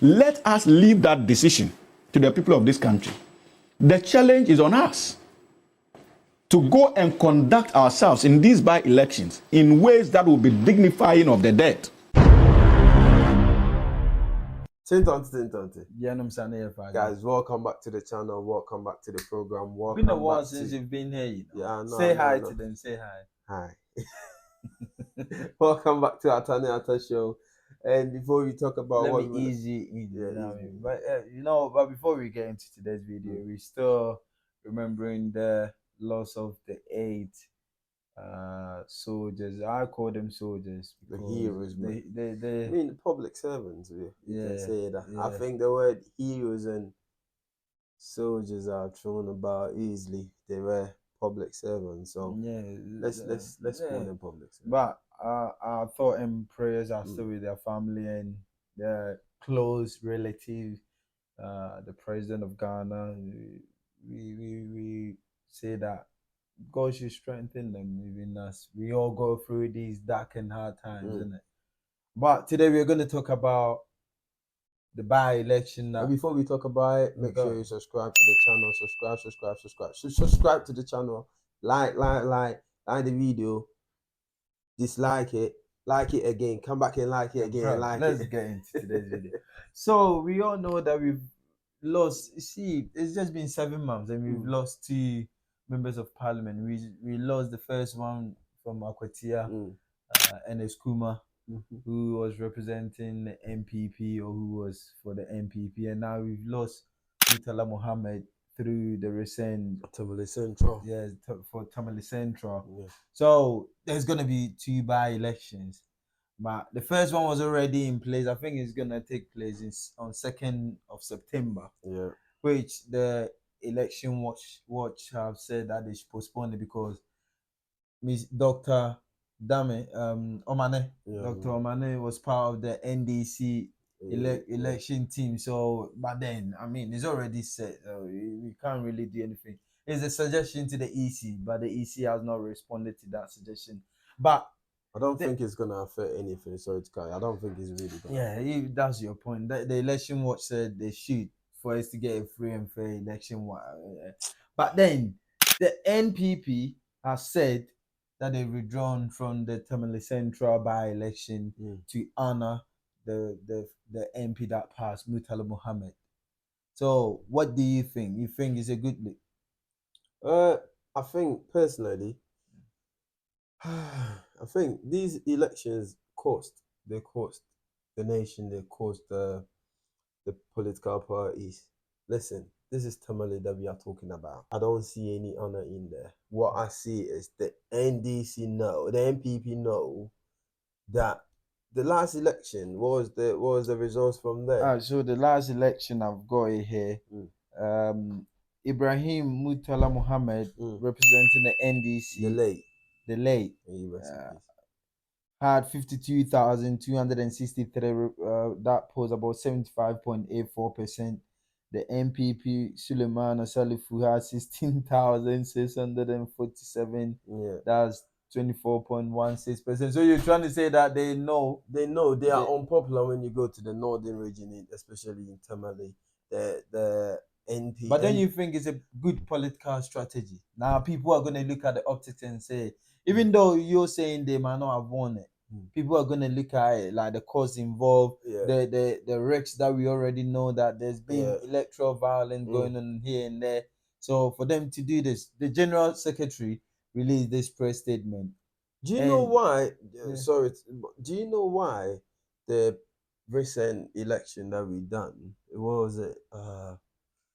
Let us leave that decision to the people of this country. The challenge is on us to go and conduct ourselves in these by-elections in ways that will be dignifying of the dead. Guys, welcome back to the channel. Welcome back to the program. Welcome been a while since you've been here. You know? Yeah, I know. Say hi to them. Say hi. Hi. Welcome back to Ata Show. And before we talk about Let me ease you in. Yeah, you know what I easy. mean? But before we get into today's video, we're still remembering the loss of the 8 soldiers. I call them soldiers. The heroes, man. They I mean, the public servants, you can say that. Yeah. I think the word heroes and soldiers are thrown about easily. They were public servants, so yeah, let's call them public servants. But our thought and prayers are still with their family and their close relatives. The president of Ghana. We say that God should strengthen them, even us. We all go through these dark and hard times, isn't it? But today we're going to talk about the by-election. And before we talk about it, make sure you subscribe to the channel. Subscribe to the channel. Like the video. Dislike it. Like it again. Come back and like it again. Let's get into today's video. So we all know that we've lost. See, it's just been 7 months and we've lost 2 members of parliament. We lost the first one from Akwatia, and Kuma, who was representing the NPP or who was for the NPP, and now we've lost Montala Mohammed through the recent Temale Central. Yes, for Temale Central. Yeah. So there's gonna be 2 by-elections, but the first one was already in place. I think it's gonna take place on 2nd of September. Yeah. Which the election watch have said that they should postpone it because Dr. Omane, Dr. Omane was part of the NDC election team. So, but then, I mean, it's already set. So we can't really do anything. It's a suggestion to the EC, but the EC has not responded to that suggestion. But I don't think it's gonna affect anything. So I don't think it's really gonna. Yeah, that's your point. The election watch said they should for us to get a free and fair election. But then the NPP has said that they've withdrawn from the Temale Central by-election to honor the MP that passed, Montala Mohammed. So what do you think? You think it's a good look? I think personally, I think these elections cost the nation, they cost the political parties. Listen, this is Temale that we are talking about. I don't see any honor in there. What I see is the NDC know, the NPP know that the last election was the results from there. So the last election, I've got it here. Ibrahim Montala Mohammed representing the NDC. The late had 52,263. That posed about 75.84%. The NPP Suleiman Salifu had 16,647. That's 24.16%. So you're trying to say that they know they are unpopular when you go to the northern region, especially in Temale. The NP. But then you think it's a good political strategy. Now people are going to look at the optics and say, even though you're saying they might not have won it, people are going to look at it like the costs involved, the risks that we already know that there's been electoral violence going on here and there. So for them to do this, the General Secretary released this press statement. Do you know why? Sorry, do you know why the recent election that we done? What was it?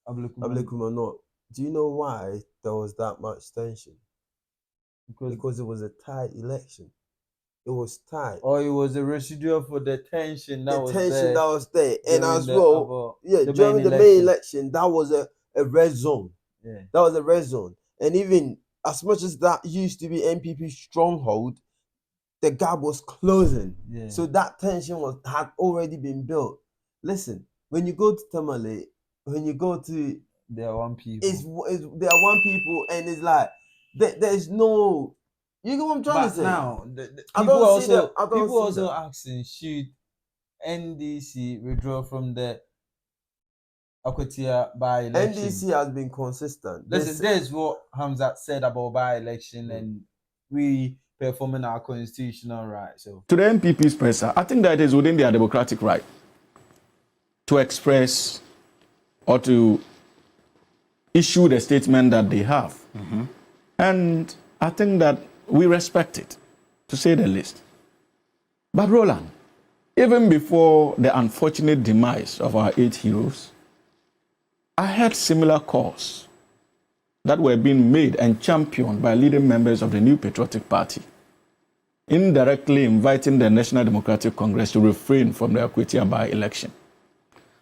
Not. Do you know why there was that much tension? Because it was a tight election. It was tight. Or it was a residual for the tension that was there. And as well, during the main election, that was a red zone. Yeah. That was a red zone. And even as much as that used to be NPP's stronghold, the gap was closing. Yeah. So that tension had already been built. Listen, when you go to Temale, when you go to... There are one people. There are one people, and it's like, there's no... You know what I'm trying to say? Now, people also asking, should NDC withdraw from the Akwatia by-election. NDC has been consistent. Listen, this is what Hamzat said about by-election and we performing our constitutional right. So to the NPP's presser, I think that it is within their democratic right to express or to issue the statement that they have. And I think that we respect it, to say the least. But Roland, even before the unfortunate demise of our 8 heroes, I heard similar calls that were being made and championed by leading members of the New Patriotic Party, indirectly inviting the National Democratic Congress to refrain from the Akwatia by-election.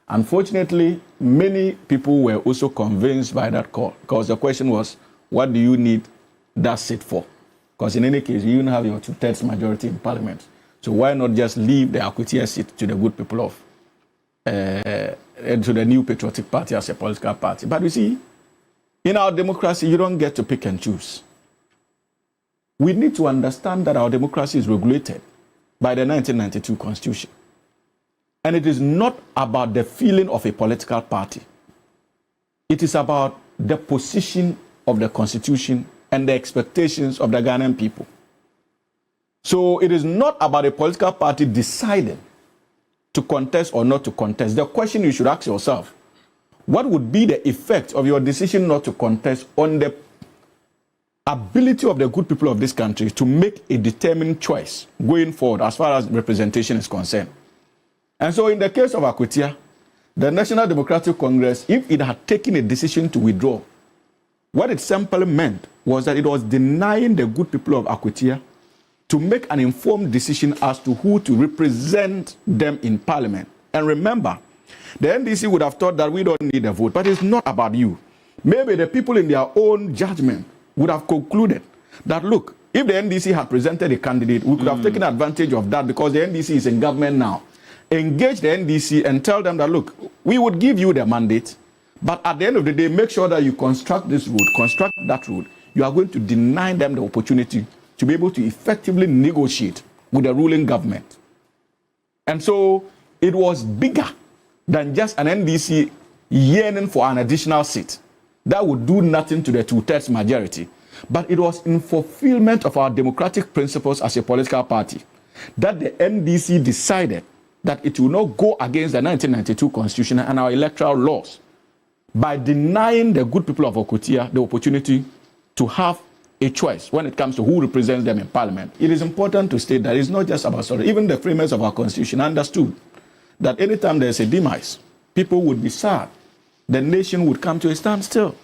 Unfortunately, many people were also convinced by that call, because the question was, what do you need that seat for? Because in any case, you don't have your 2/3 majority in Parliament. So why not just leave the Akwatia seat to the good people of, to the New Patriotic Party as a political party? But you see, in our democracy, you don't get to pick and choose. We need to understand that our democracy is regulated by the 1992 Constitution. And it is not about the feeling of a political party. It is about the position of the Constitution and the expectations of the Ghanaian people. So it is not about a political party deciding to contest or not to contest. The question you should ask yourself, what would be the effect of your decision not to contest on the ability of the good people of this country to make a determined choice going forward as far as representation is concerned? And so in the case of Akwatia, the National Democratic Congress, if it had taken a decision to withdraw, what it simply meant was that it was denying the good people of Akwatia to make an informed decision as to who to represent them in Parliament. And remember, the NDC would have thought that we don't need a vote, but it's not about you. Maybe the people in their own judgment would have concluded that, look, if the NDC had presented a candidate, we could have taken advantage of that because the NDC is in government now. Engage the NDC and tell them that, look, we would give you the mandate, but at the end of the day, make sure that you construct this road, construct that road. You are going to deny them the opportunity to be able to effectively negotiate with the ruling government. And so it was bigger than just an NDC yearning for an additional seat. That would do nothing to the 2/3 majority. But it was in fulfillment of our democratic principles as a political party that the NDC decided that it will not go against the 1992 Constitution and our electoral laws by denying the good people of Akwatia the opportunity to have a choice when it comes to who represents them in Parliament. It is important to state that it's not just about sorry. Even the framers of our Constitution understood that anytime there's a demise, people would be sad. The nation would come to a standstill.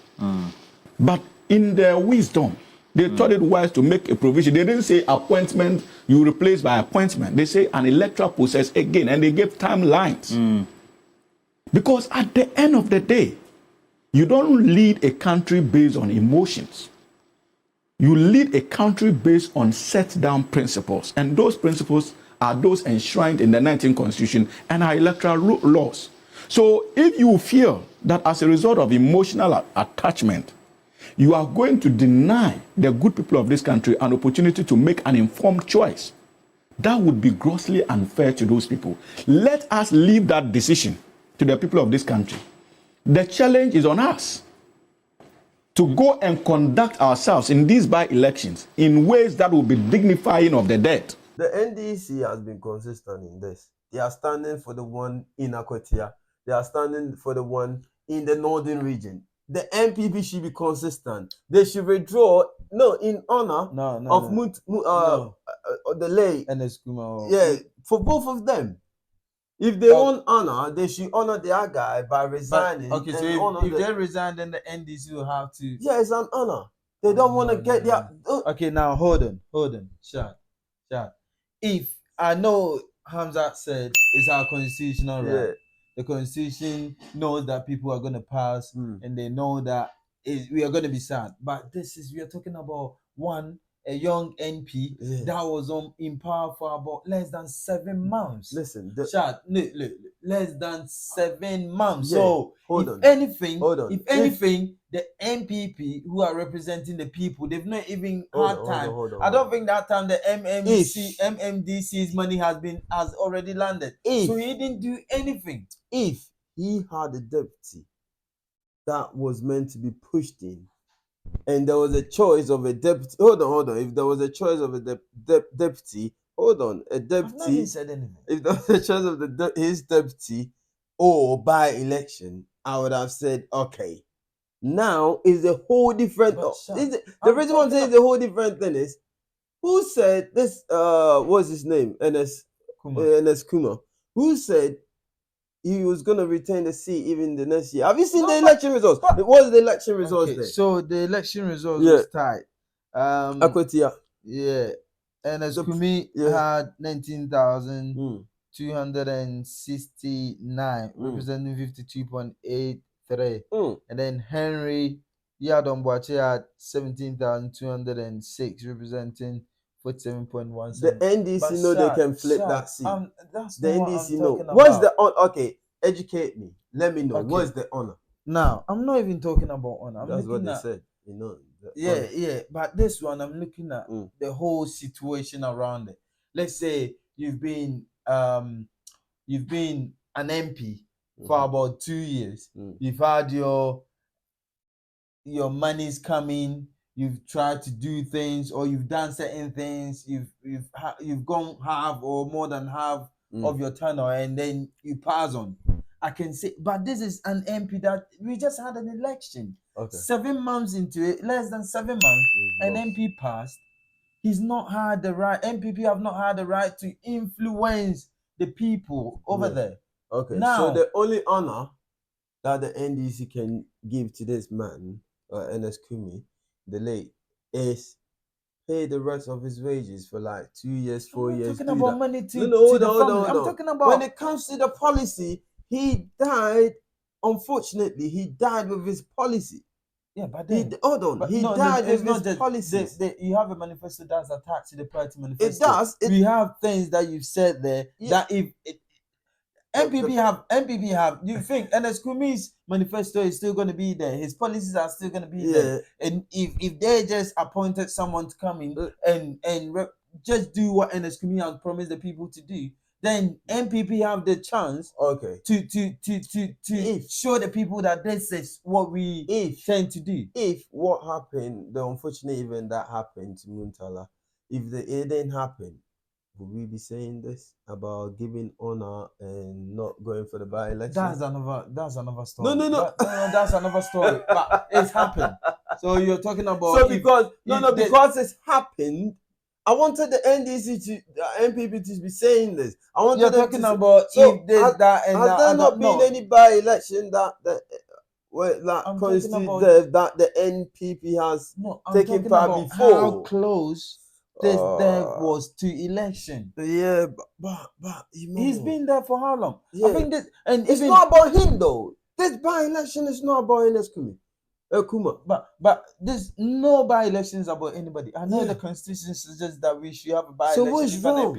But in their wisdom, they thought it wise to make a provision. They didn't say appointment, you replace by appointment. They say an electoral process again, and they gave timelines. Because at the end of the day, you don't lead a country based on emotions. You lead a country based on set down principles. And those principles are those enshrined in the 19th Constitution and our electoral laws. So if you feel that as a result of emotional attachment, you are going to deny the good people of this country an opportunity to make an informed choice, that would be grossly unfair to those people. Let us leave that decision to the people of this country. The challenge is on us to go and conduct ourselves in these by-elections in ways that will be dignifying of the dead. The NDC has been consistent in this. They are standing for the one in Akwatia. They are standing for the one in the northern region. The NPP should be consistent. They should withdraw, in honor of the lay. Yeah, for both of them. If they want honor, they should honor their guy by resigning. But, okay, so if they resign, then the NDC will have to. Yeah, it's an honor. They don't want to get their. Okay, now hold on, Shad. If I know Hamzat said it's our constitutional right. The Constitution knows that people are going to pass, and they know that we are going to be sad. But we are talking about one a young NP Yeah. that was in power for about less than 7 months. Listen, Shad, look, less than 7 months. Yeah, So hold if on. anything, Hold on. if anything, the NPP who are representing the people, they've not even had time. I don't think that time the MMDC's money has already landed. So he didn't do anything. If he had a deputy that was meant to be pushed in, and there was a choice of a deputy, hold on. If there was a choice of a deputy, I've not even said anything. If there was a choice of his deputy or by election, I would have said, okay. Now is a whole different. The reason why I'm saying it's a whole different thing is, who said this? What's his name? NS Kuma. Who said he was gonna retain the seat even the next year? Have you seen the election results? What was the election results there? So the election results was tied. Akwatia. Yeah. NS Kumi had 19,269, representing 52.83. And then Henry Yadomboache had 17,206, representing 47.17. The NDC know they can flip that seat. That's the not NDC what I'm know. talking What's about. the honor? Okay, educate me. Let me know. Okay. What's the honor? Now, I'm not even talking about honor. That's what they said. You know. Yeah. But this one, I'm looking at the whole situation around it. Let's say you've been an MP for about 2 years. You've had your money's coming. You've tried to do things, or you've done certain things. You've gone half or more than half of your tenure, and then you pass on. I can say, but this is an MP that we just had an election. Okay. 7 months into it, less than 7 months, an MP passed. He's not had the right. MPP have not had the right to influence the people over there. Okay. Now, so the only honor that the NDC can give to this man, NS Kumi, the late, is pay the rest of his wages for like 2 years, 4 years. I'm talking about money to hold the family. on. I'm talking about when it comes to the policy, he died. Unfortunately, he died with his policy. Yeah, but then he died with his policies. You have a manifesto that's attached to the party manifesto. It does. We have things that you've said there that if MPP have. Do you think NS Kumi's manifesto is still going to be there? His policies are still going to be there. And if they just appointed someone to come in and just do what NS Kumi has promised the people to do, then MPP have the chance to show the people that this is what we tend to do. If what happened, the unfortunate event that happened to Montala, if it didn't happen, would we be saying this about giving honor and not going for the by-election? That's another story. No. That's another story. But it's happened. So you're talking about because it's happened. I wanted the MPP to be saying this. You're talking about if there's that and that. Has there not been any by-election that the NPP has taken part before? How close this was to election. Yeah, but he's been there for how long? Yeah. I think this, and it's not about him though. This by-election is not about NS Kuma. But there's no by-elections about anybody. I know the constitution suggests that we should have a by-election. So what's wrong?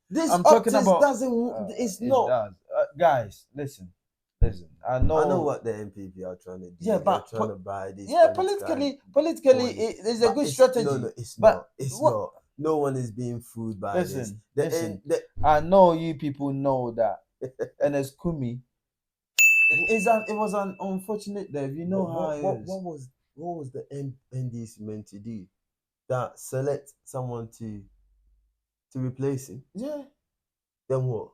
This I'm talking about doesn't. It's not. It does. Guys, listen. I know what the NPP are trying to do. Yeah, but they're trying to buy this. Yeah, politically, it's a good strategy. No, it's not. It's not. No one is being fooled by this. Listen. I know you people know that NS Kumi. It was an unfortunate death. You know what was the NDC meant to do? That select someone to replace him. Yeah. Then what?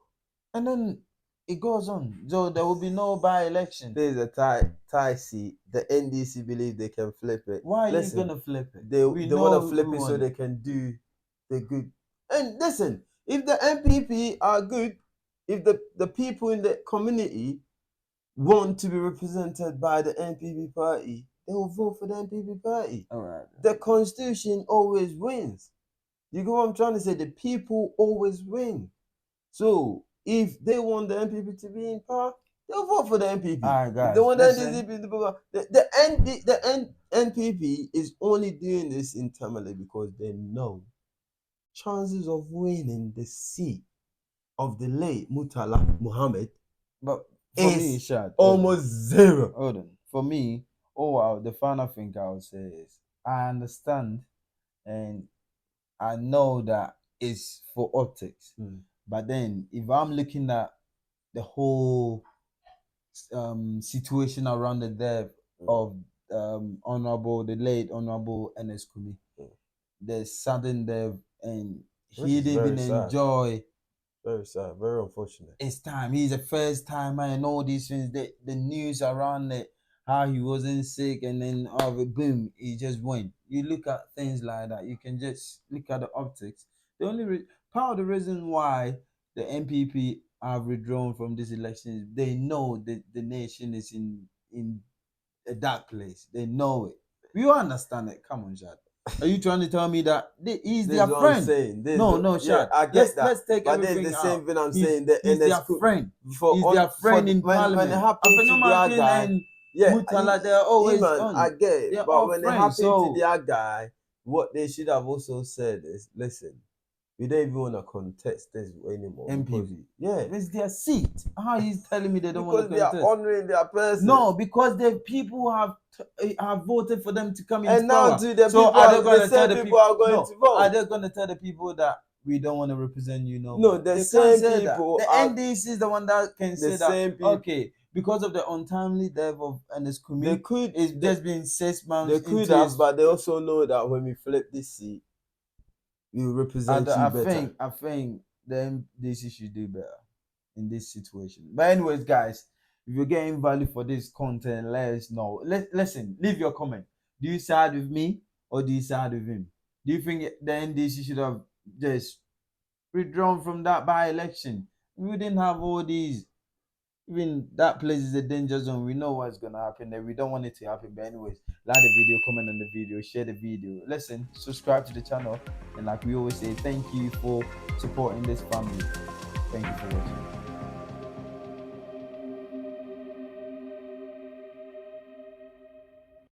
And then it goes on. So there will be no by-election. There's a tie seat. The NDC believe they can flip it. Why are you gonna flip it? They want to flip it so they can do the good. And listen, if the NPP are good, if the people in the community want to be represented by the NPP party, they will vote for the NPP party. All right. The constitution always wins. You get what I'm trying to say? The people always win. So if they want the NPP to be in power, they'll vote for the NPP. Alright, guys, They want listen. the NPP is only doing this in Temale because they know chances of winning the seat of the late Montala Mohammed But for me, is Shad, almost zero. hold on. For me, the final thing I would say is I understand and I know that it's for optics. But then if I'm looking at the whole situation around the death of the late honorable NS Kumi, the sudden death, and he didn't even enjoy. Very sad, very unfortunate. His time. He's a first timer and all these things. The news around it, how he wasn't sick, and then boom, he just went. You look at things like that, you can just look at the optics. The only part of the reason why the NPP have withdrawn from this election is they know that the nation is in a dark place. They know it. We all understand it. Come on, Shad. Are you trying to tell me that he's their friend? No, Shad. I get that. Let's take but everything there's the out. same thing I'm saying. The He's their friend. He's their friend in Parliament. When it happened to their guy, Mutala, they're always on. I get it. They're But when it happened friends, to their guy, what they should have also said is, listen, we don't even want to contest this anymore. NPP. Yeah. It's their seat. How are you telling me they don't want to Because contest? they are honoring their person. No, because the people have voted for them to come into and now power. to the So people, are they going to the tell same the people are going to vote? Are they going to tell the people that we don't want to represent you no No, more? the They same can't say people that. are- The NDC is the one that can say same that. people. Okay, because of the untimely death of Ernest Kumi, They could. it's just been 6 months. They could have, but they also know that when we flip this seat, we will represent you better. I think the NDC should do better in this situation. But anyways, guys, if you're getting value for this content, let us know. Listen, leave your comment. Do you side with me or do you side with him? Do you think the NDC should have just withdrawn from that by-election? We wouldn't have all these. Even that place is a danger zone. We know what's gonna happen there. We don't want it to happen. But anyways, like the video, comment on the video, share the video. Listen, subscribe to the channel, and like we always say, thank you for supporting this family. Thank you for watching.